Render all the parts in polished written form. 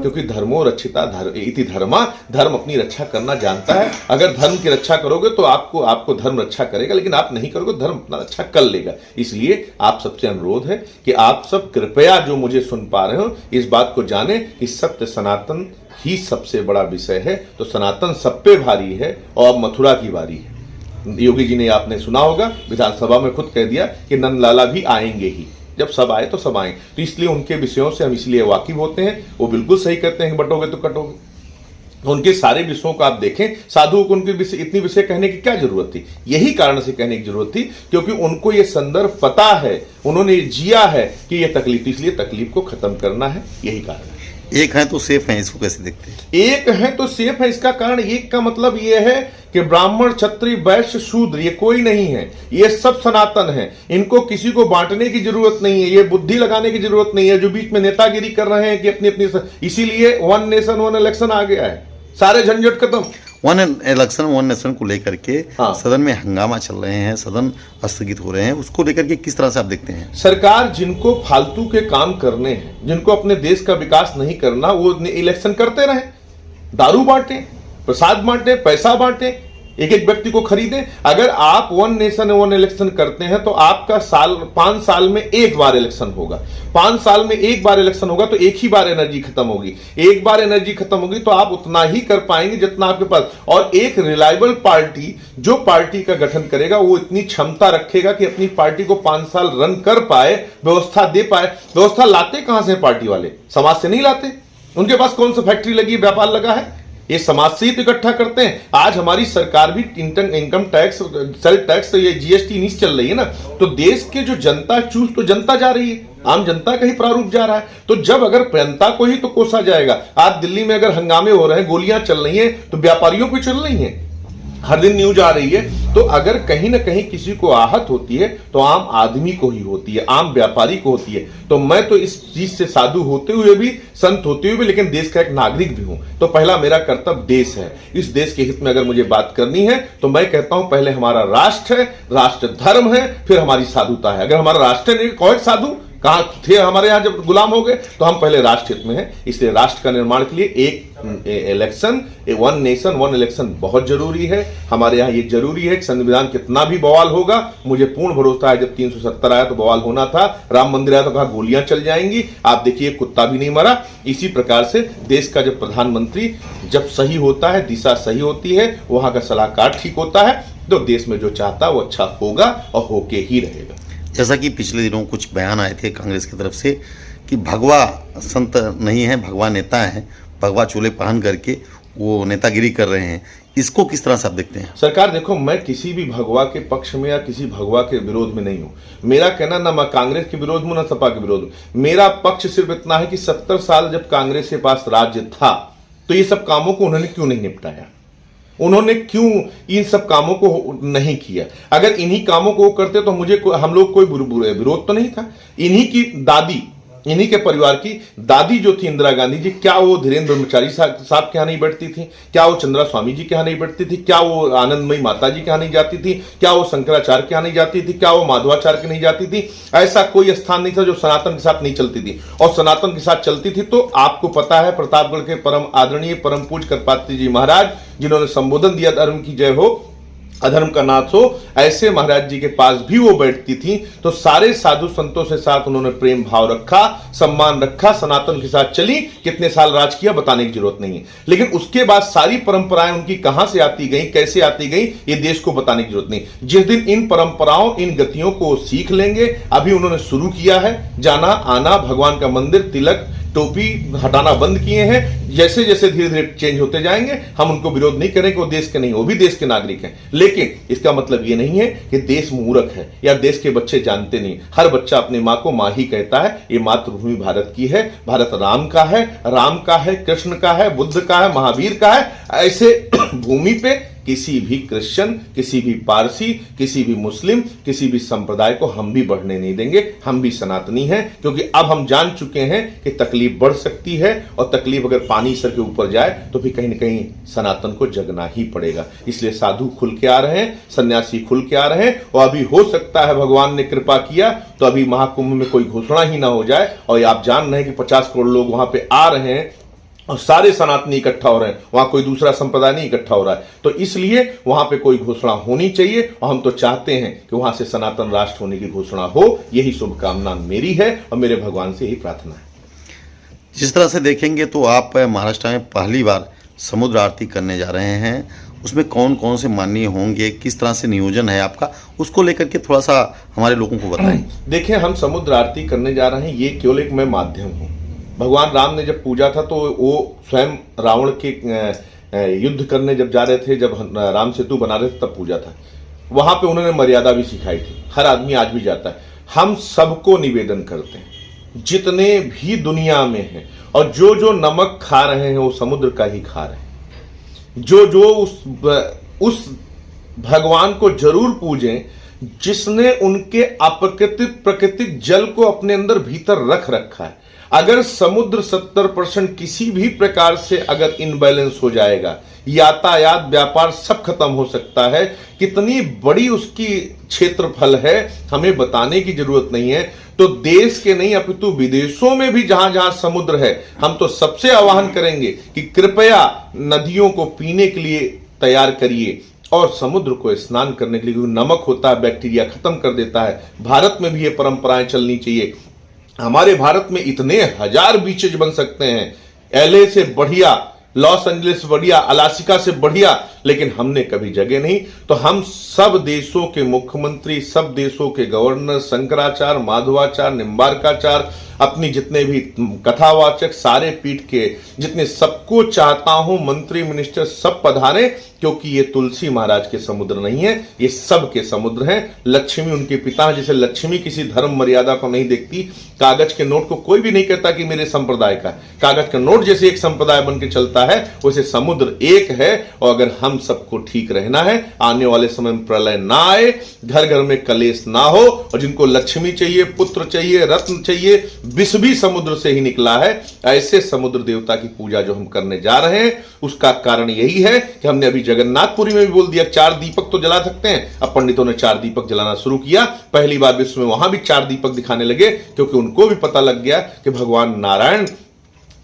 क्योंकि धर्मो रक्षिता इति धर्मा, धर्म अपनी रक्षा करना जानता है। अगर धर्म की रक्षा करोगे तो आपको धर्म रक्षा करेगा, लेकिन आप नहीं करोगे धर्म अपना रक्षा कर लेगा। इसलिए आप सबसे अनुरोध है कि आप सब कृपया जो मुझे सुन पा रहे हो इस बात को जाने कि सत्य सनातन ही सबसे बड़ा विषय है। तो सनातन सब पे भारी है और मथुरा की बारी है। योगी जी ने आपने सुना होगा, विधानसभा में खुद कह दिया कि नंदलाला भी आएंगे ही, जब सब आए तो सब आए। तो इसलिए उनके विषयों से हम इसलिए वाकिफ होते हैं। वो बिल्कुल सही कहते हैं कि बटोगे तो कटोगे। उनके सारे विषयों को आप देखें, साधुओं को उनके विषय इतनी विषय कहने की क्या जरूरत थी? यही कारण से कहने की जरूरत थी क्योंकि उनको ये संदर्भ पता है, उन्होंने जिया है कि ये तकलीफ, इसलिए तकलीफ को खत्म करना है, यही कारण है। एक है तो सेफ है, इसको कैसे देखते हैं? एक है तो सेफ है, इसका कारण एक का मतलब ये है कि ब्राह्मण क्षत्रिय वैश्य शूद्र ये कोई नहीं है, ये सब सनातन है। इनको किसी को बांटने की जरूरत नहीं है, ये बुद्धि लगाने की जरूरत नहीं है जो बीच में नेतागिरी कर रहे हैं कि अपनी अपनी। इसीलिए वन नेशन वन इलेक्शन आ गया है, सारे झंझट खत्म। वन इलेक्शन वन नेशन को लेकर के सदन में हंगामा चल रहे हैं, सदन स्थगित हो रहे हैं, उसको लेकर के किस तरह से आप देखते हैं? सरकार जिनको फालतू के काम करने हैं, जिनको अपने देश का विकास नहीं करना, वो इलेक्शन करते रहे, दारू बांटे, प्रसाद बांटे, पैसा बांटे, एक एक व्यक्ति को खरीदें। अगर आप वन नेशन वन इलेक्शन करते हैं तो आपका 5 साल में एक बार इलेक्शन होगा। 5 साल में एक बार इलेक्शन होगा तो एक ही बार एनर्जी खत्म होगी। एक बार एनर्जी खत्म होगी तो आप उतना ही कर पाएंगे जितना आपके पास। और एक रिलायबल पार्टी जो पार्टी का गठन करेगा वो इतनी क्षमता रखेगा कि अपनी पार्टी को 5 साल रन कर पाए, व्यवस्था दे पाए। व्यवस्था लाते कहां से पार्टी वाले? समाज से नहीं लाते। उनके पास कौन सा फैक्ट्री लगी, व्यापार लगा है? ये समाज से ही तो इकट्ठा करते हैं। आज हमारी सरकार भी इनकम टैक्स, सेल्फ टैक्स, ये जीएसटी नहीं चल रही है ना, तो देश के जो जनता चूस तो जनता जा रही है, आम जनता का ही प्रारूप जा रहा है। तो जब अगर जनता को ही तो कोसा जाएगा, आज दिल्ली में अगर हंगामे हो रहे हैं, गोलियां चल रही हैं, तो व्यापारियों को चल रही हैं, हर दिन न्यूज आ रही है। तो अगर कहीं ना कहीं किसी को आहत होती है तो आम आदमी को ही होती है, आम व्यापारी को होती है। तो मैं तो इस चीज से साधु होते हुए भी, संत होते हुए भी, लेकिन देश का एक नागरिक भी हूं। तो पहला मेरा कर्तव्य देश है। इस देश के हित में अगर मुझे बात करनी है तो मैं कहता हूं पहले हमारा राष्ट्र है, राष्ट्र धर्म है, फिर हमारी साधुता है। अगर हमारा राष्ट्र नहीं, कौन साधु कहां थे हमारे यहां जब गुलाम हो गए? तो हम पहले राष्ट्र हित में हैं। इसलिए राष्ट्र का निर्माण के लिए एक election, one nation one election बहुत जरूरी है। हमारे यहाँ ये जरूरी है कि संविधान कितना भी बवाल होगा, मुझे पूर्ण भरोसा है जब 370 आया तो बवाल होना था, राम मंदिर आया तो कहा गोलियां चल जाएंगी। आप देखिए कुत्ता भी नहीं मरा। इसी प्रकार से देश का जब प्रधानमंत्री जब सही होता है, दिशा सही होती है, वहां का सलाहकार ठीक होता है, तो देश में जो चाहता है वो अच्छा होगा और होके ही रहेगा। जैसा कि पिछले दिनों कुछ बयान आए थे कांग्रेस की तरफ से कि भगवा संत नहीं है, भगवा नेता है, भगवा चोले पहन करके वो नेतागिरी कर रहे हैं, इसको किस तरह से आप देखते हैं? सरकार देखो, मैं किसी भी भगवा के पक्ष में या किसी भगवा के विरोध में नहीं हूं। मेरा कहना ना मैं कांग्रेस के विरोध में ना सपा के विरोध में। मेरा पक्ष सिर्फ इतना है कि 70 साल जब कांग्रेस के पास राज्य था तो ये सब कामों को उन्होंने क्यों नहीं निपटाया? उन्होंने क्यों इन सब कामों को नहीं किया? अगर इन्हीं कामों को करते तो हम लोग कोई विरोध तो नहीं था। इन्हीं की दादी, इन्हीं के परिवार की दादी जो थी इंदिरा गांधी जी, क्या वो धीरेन्द्र ब्रह्मचारी साहब के यहाँ नहीं बैठती थी? क्या वो चंद्रा स्वामी जी के यहाँ नहीं बैठती थी? क्या वो आनंदमयी माता जी के यहाँ नहीं जाती थी? क्या वो शंकराचार्य के यहाँ नहीं जाती थी? क्या वो माधवाचार्य के नहीं जाती थी? ऐसा कोई स्थान नहीं था जो सनातन के साथ नहीं चलती थी। और सनातन के साथ चलती थी तो आपको पता है, प्रतापगढ़ के परम आदरणीय परम पूज्य करपात्री जी महाराज, जिन्होंने संबोधन दिया धर्म की जय हो, अधर्म का नाश हो, ऐसे महाराज जी के पास भी वो बैठती थी। तो सारे साधु संतों से साथ उन्होंने प्रेम भाव रखा, सम्मान रखा, सनातन के साथ चली। कितने साल राज किया बताने की जरूरत नहीं है, लेकिन उसके बाद सारी परंपराएं उनकी कहां से आती गई, कैसे आती गई, ये देश को बताने की जरूरत नहीं। जिस दिन इन परंपराओं, इन गतियों को सीख लेंगे, अभी उन्होंने शुरू किया है, जाना आना, भगवान का मंदिर, तिलक टोपी हटाना बंद किए हैं। जैसे जैसे धीरे धीरे चेंज होते जाएंगे, हम उनको विरोध नहीं करेंगे, वो देश के नहीं, वो भी देश के नागरिक हैं। लेकिन इसका मतलब ये नहीं है कि देश मूर्ख है या देश के बच्चे जानते नहीं। हर बच्चा अपनी मां को मां ही कहता है। ये मातृभूमि भारत की है, भारत राम का है, कृष्ण का है, बुद्ध का है, महावीर का है। ऐसे भूमि पे किसी भी क्रिश्चियन, किसी भी पारसी, किसी भी मुस्लिम, किसी भी संप्रदाय को हम भी बढ़ने नहीं देंगे। हम भी सनातनी हैं, क्योंकि अब हम जान चुके हैं कि तकलीफ बढ़ सकती है, और तकलीफ अगर पानी सर के ऊपर जाए तो फिर कहीं ना कहीं सनातन को जगना ही पड़ेगा। इसलिए साधु खुल के आ रहे हैं, सन्यासी खुल के आ रहे हैं, और अभी हो सकता है भगवान ने कृपा किया तो अभी महाकुंभ में कोई घोषणा ही ना हो जाए, और आप जान रहे हैं कि 50 करोड़ लोग वहां पे आ रहे हैं और सारे सनातनी इकट्ठा हो रहे हैं, वहां कोई दूसरा संप्रदाय नहीं इकट्ठा हो रहा है। तो इसलिए वहां पे कोई घोषणा होनी चाहिए, और हम तो चाहते हैं कि वहां से सनातन राष्ट्र होने की घोषणा हो। यही शुभकामना मेरी है और मेरे भगवान से यही प्रार्थना है। जिस तरह से देखेंगे तो आप महाराष्ट्र में पहली बार समुद्र आरती करने जा रहे हैं, उसमें कौन कौन से माननीय होंगे, किस तरह से नियोजन है आपका, उसको लेकर के थोड़ा सा हमारे लोगों को बताएं। देखिए, हम समुद्र आरती करने जा रहे हैं, ये केवल एक मैं माध्यम हूं। भगवान राम ने जब पूजा था तो वो स्वयं रावण के युद्ध करने जब जा रहे थे, जब राम सेतु बना रहे थे तब पूजा था। वहां पे उन्होंने मर्यादा भी सिखाई थी, हर आदमी आज भी जाता है। हम सबको निवेदन करते हैं, जितने भी दुनिया में हैं, और जो जो नमक खा रहे हैं वो समुद्र का ही खा रहे हैं। जो जो उस भगवान को जरूर पूजें जिसने उनके प्राकृतिक जल को अपने अंदर भीतर रख रखा है। अगर समुद्र 70% किसी भी प्रकार से अगर इनबैलेंस हो जाएगा, यातायात, व्यापार सब खत्म हो सकता है। कितनी बड़ी उसकी क्षेत्रफल है हमें बताने की जरूरत नहीं है। तो देश के नहीं अपितु विदेशों में भी जहां जहां समुद्र है, हम तो सबसे आह्वान करेंगे कि कृपया नदियों को पीने के लिए तैयार करिए, और समुद्र को स्नान करने के लिए, क्योंकि नमक होता है, बैक्टीरिया खत्म कर देता है। भारत में भी ये परंपराएं चलनी चाहिए। हमारे भारत में इतने हजार बीचेज बन सकते हैं, एलए से बढ़िया, लॉस एंजलिस बढ़िया, अलास्का से बढ़िया, लेकिन हमने कभी जगह नहीं। तो हम सब देशों के मुख्यमंत्री, सब देशों के गवर्नर, शंकराचार्य, माधवाचार्य, निम्बारकाचार्य, अपनी जितने भी कथावाचक, सारे पीठ के जितने, सबको चाहता हूं मंत्री, मिनिस्टर सब पधारे, क्योंकि ये तुलसी महाराज के समुद्र नहीं है, ये सब के समुद्र हैं। लक्ष्मी उनके पिता हैं। जैसे लक्ष्मी किसी धर्म मर्यादा को नहीं देखती, कागज के नोट को कोई भी नहीं कहता कि मेरे संप्रदाय का है। कागज का नोट जैसे एक संप्रदाय बन के चलता है, वैसे समुद्र एक है। और अगर हम सबको ठीक रहना है, आने वाले समय में प्रलय ना आए, घर घर में कलेश ना हो, और जिनको लक्ष्मी चाहिए, पुत्र चाहिए, रत्न चाहिए, विष भी समुद्र से ही निकला है, ऐसे समुद्र देवता की पूजा जो हम करने जा रहे हैं, उसका कारण यही है कि हमने अभी जगन्नाथपुरी में भी बोल दिया 4 दीपक तो जला सकते हैं। अब पंडितों ने 4 दीपक जलाना शुरू किया। पहली बार विश्व में वहां भी 4 दीपक दिखाने लगे, क्योंकि उनको भी पता लग गया कि भगवान नारायण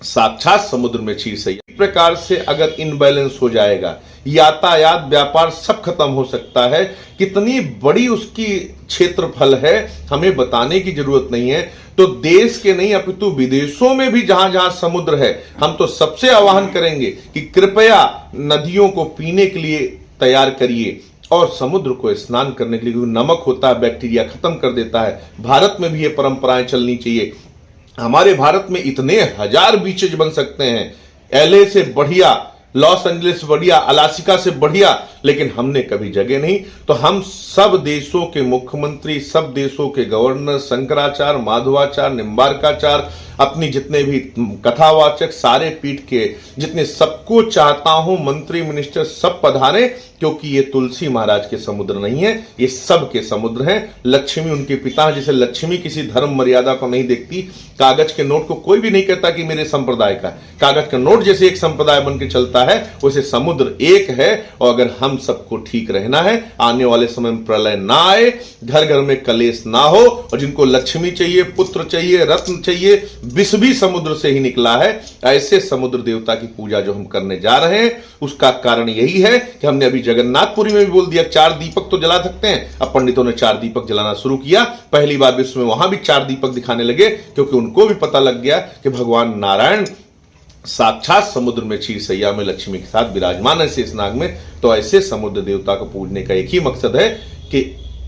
साक्षात समुद्र में क्षीर सही। इस प्रकार से अगर इनबैलेंस हो जाएगा, यातायात, व्यापार सब खत्म हो सकता है। कितनी बड़ी उसकी क्षेत्रफल है हमें बताने की जरूरत नहीं है। तो देश के नहीं अपितु विदेशों में भी जहां जहां समुद्र है, हम तो सबसे आह्वान करेंगे कि कृपया नदियों को पीने के लिए तैयार करिए, और समुद्र को स्नान करने के लिए, क्योंकि नमक होता है, बैक्टीरिया खत्म कर देता है। भारत में भी ये परंपराएं चलनी चाहिए। हमारे भारत में इतने हजार बीचेज बन सकते हैं, एलए से बढ़िया, लॉस एंजलिस बढ़िया, अलास्का से बढ़िया, लेकिन हमने कभी जगह नहीं। तो हम सब देशों के मुख्यमंत्री, सब देशों के गवर्नर, शंकराचार्य, माधवाचार्य, निम्बारकाचार्य, अपनी जितने भी कथावाचक, सारे पीठ के जितने, सबको चाहता हूं मंत्री, मिनिस्टर सब पधारे, क्योंकि ये तुलसी महाराज के समुद्र नहीं है, ये सब के समुद्र हैं। लक्ष्मी उनके पिता हैं। जैसे लक्ष्मी किसी धर्म मर्यादा को नहीं देखती, कागज के नोट को कोई भी नहीं कहता कि मेरे संप्रदाय का है। कागज का नोट जैसे एक संप्रदाय बन के चलता है, वैसे समुद्र एक है। और अगर हम सबको ठीक रहना है, आने वाले समय में प्रलय ना आए, घर घर में कलेश ना हो, और जिनको लक्ष्मी चाहिए, पुत्र चाहिए, रत्न चाहिए, विष भी समुद्र से ही निकला है, ऐसे समुद्र देवता की पूजा जो हम करने जा रहे हैं, उसका कारण यही है कि हमने अभी जगन्नाथपुरी में भी बोल दिया 4 दीपक तो जला सकते हैं। अब पंडितों ने 4 दीपक जलाना शुरू किया। पहली बार विश्व में वहां भी 4 दीपक दिखाने लगे, क्योंकि उनको भी पता लग गया कि भगवान नारायण साक्षात समुद्र में क्षीर सैया में लक्ष्मी के साथ विराजमान है शेषनाग में। तो ऐसे समुद्र देवता को पूजने का एक ही मकसद है कि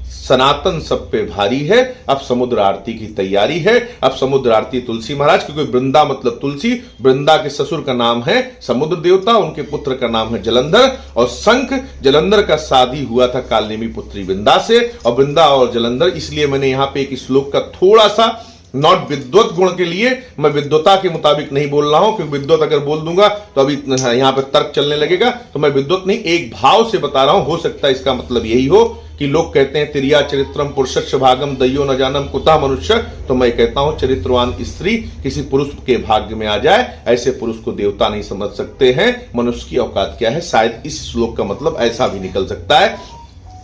सनातन सब पे भारी है। अब समुद्र आरती की तैयारी है। अब समुद्र आरती तुलसी महाराज, क्योंकि वृंदा मतलब तुलसी, वृंदा के ससुर का नाम है समुद्र देवता, उनके पुत्र का नाम है जलंधर, और शंख जलंधर का शादी हुआ था कालनेमी पुत्री वृंदा से। और वृंदा और जलंधर, इसलिए मैंने यहां पे एक श्लोक का थोड़ा सा नॉट विद्वत गुण के लिए, मैं विद्वता के मुताबिक नहीं बोल रहा हूं, क्योंकि विद्वत अगर बोल दूंगा तो अभी यहां पर तर्क चलने लगेगा। तो मैं विद्वत नहीं, एक भाव से बता रहा हूं। हो सकता है इसका मतलब यही हो कि लोग कहते हैं तिरिया चरित्रम पुरुषस्य भागम दयो न जानम कुतः मनुष्य, तो मैं कहता हूं चरित्रवान स्त्री किसी पुरुष के भाग्य में आ जाए, ऐसे पुरुष को देवता नहीं समझ सकते हैं। मनुष्य की औकात क्या है, शायद इस श्लोक का मतलब ऐसा भी निकल सकता है।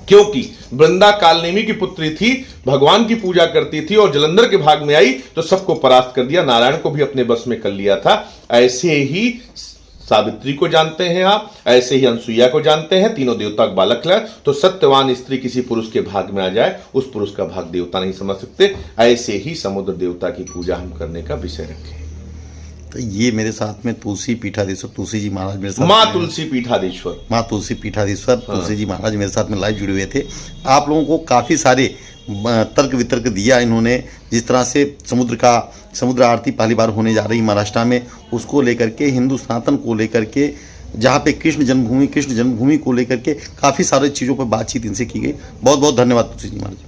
क्योंकि वृंदा कालनेमी की पुत्री थी, भगवान की पूजा करती थी और जलंधर के भाग में आई तो सबको परास्त कर दिया, नारायण को भी अपने बस में कर लिया था। ऐसे ही सावित्री को जानते हैं आप, ऐसे ही अनसुईया को जानते हैं, तीनों देवता का बालक है। तो सत्यवान स्त्री किसी पुरुष के भाग में आ जाए, उस पुरुष का भाग देवता नहीं समझ सकते। ऐसे ही समुद्र देवता की पूजा हम करने का विषय रखें। तो ये मेरे साथ में तुलसी पीठाधीश्वर तुलसी जी महाराज मेरे साथ, माँ तुलसी पीठाधीश्वर, माँ तुलसी पीठाधीश्वर तुलसी जी महाराज मेरे साथ में लाइव जुड़े हुए थे। आप लोगों को काफ़ी सारे तर्क वितर्क दिया इन्होंने, जिस तरह से समुद्र आरती पहली बार होने जा रही महाराष्ट्र में, उसको लेकर के, हिंदू सनातन को लेकर के, जहाँ पे कृष्ण जन्मभूमि को लेकर के काफ़ी सारी चीज़ों पर बातचीत इनसे की गई। बहुत बहुत धन्यवाद तुलसी जी महाराज।